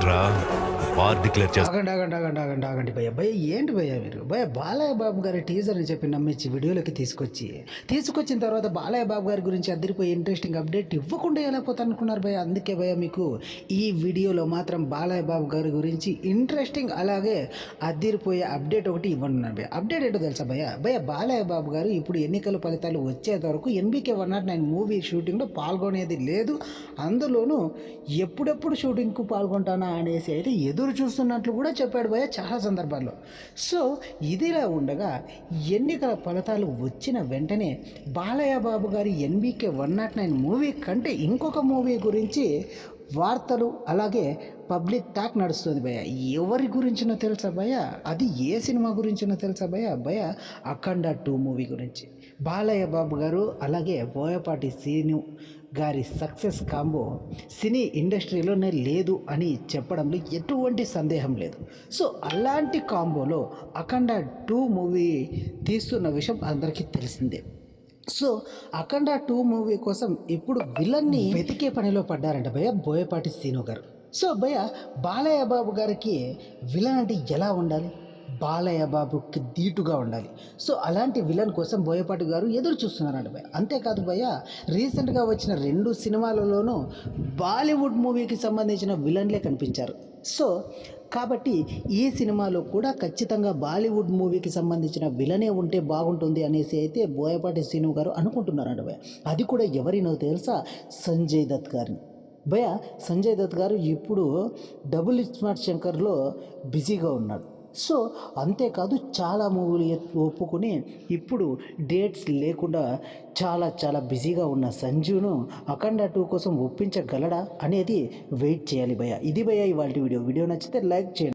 ఏంట్రా war declare చేస్తా? ఆగండి భయ్య భయ్య ఏంటి భయ్య మీరు భయ్య బాలయ్య బాబు గారి టీజర్ అని చెప్పి నమ్మించి వీడియోలోకి తీసుకొచ్చిన తర్వాత బాలయ్య బాబు గారి గురించి అదిరిపోయి ఇంట్రెస్టింగ్ అప్డేట్ ఇవ్వకుండా ఎలా పోతా అనుకున్నారు భయ్య. అందుకే భయ్య మీకు ఈ వీడియోలో మాత్రం బాలయ్య బాబు గారి గురించి ఇంట్రెస్టింగ్ అలాగే అదిరిపోయే అప్డేట్ ఒకటి ఇవ్వనున్నాను భయ్య. అప్డేట్ ఏంటో తెలుసా భయ్య బాలయ్య బాబు గారు ఇప్పుడు ఎన్నికల ఫలితాలు వచ్చేంత వరకు NBK 109 మూవీ షూటింగ్లో పాల్గొనేది లేదు. అందులోనూ ఎప్పుడెప్పుడు షూటింగ్కు పాల్గొంటానా అనేసి అయితే ఎదురు చూస్తున్నట్లు కూడా చెప్పాడు భయ్య చాలా సందర్భాల్లో. సో ఇదిలా ఉండగా ఎన్నికల ఫలితాలు వచ్చిన వెంటనే బాలయ్య బాబు గారి NBK 109 మూవీ కంటే ఇంకొక మూవీ గురించి వార్తలు అలాగే పబ్లిక్ టాక్ నడుస్తుంది భయ్య. ఎవరి గురించినో తెలుసా భయ్య? అది ఏ సినిమా గురించినో తెలుసా భయ్య? అఖండ 2 మూవీ గురించి. బాలయ్య బాబు గారు అలాగే బోయపాటి శ్రీను గారి సక్సెస్ కాంబో సినీ ఇండస్ట్రీలోనే లేదు అని చెప్పడంలో ఎటువంటి సందేహం లేదు. సో అలాంటి కాంబోలో అఖండ 2 మూవీ తీస్తున్న విషయం అందరికీ తెలిసిందే. సో అఖండ 2 మూవీ కోసం ఇప్పుడు విలన్ని వెతికే పనిలో పడ్డారంట భయ్య బోయపాటి శ్రీను గారు. సో భయ్య బాలయ్య బాబు గారికి విలన్ అంటే ఎలా ఉండాలి? బాలయ్య బాబుకి ధీటుగా ఉండాలి. సో అలాంటి విలన్ కోసం బోయపాటి గారు ఎదురు చూస్తున్నారంట భయ్య. అంతేకాదు భయ్య రీసెంట్గా వచ్చిన 2 సినిమాలలోనూ బాలీవుడ్ మూవీకి సంబంధించిన విలన్లే కనిపించారు. సో కాబట్టి ఈ సినిమాలో కూడా ఖచ్చితంగా బాలీవుడ్ మూవీకి సంబంధించిన విలనే ఉంటే బాగుంటుంది అనేసి అయితే బోయపాటి శ్రీను గారు అనుకుంటున్నారంట భయ్య. అది కూడా ఎవరినో తెలుసా? సంజయ్ దత్ గారిని భయ్య. సంజయ్ దత్ గారు ఇప్పుడు డబుల్ స్మార్ట్ శంకర్లో బిజీగా ఉన్నాడు. సో అంతేకాదు చాలా మూవీలు ఒప్పుకొని ఇప్పుడు డేట్స్ లేకుండా చాలా బిజీగా ఉన్న సంజును అఖండ 2 కోసం ఒప్పించగలడా అనేది వెయిట్ చేయాలి భయ్య. ఇది భయ్య ఇవాళ వీడియో నచ్చితే లైక్ చేయండి.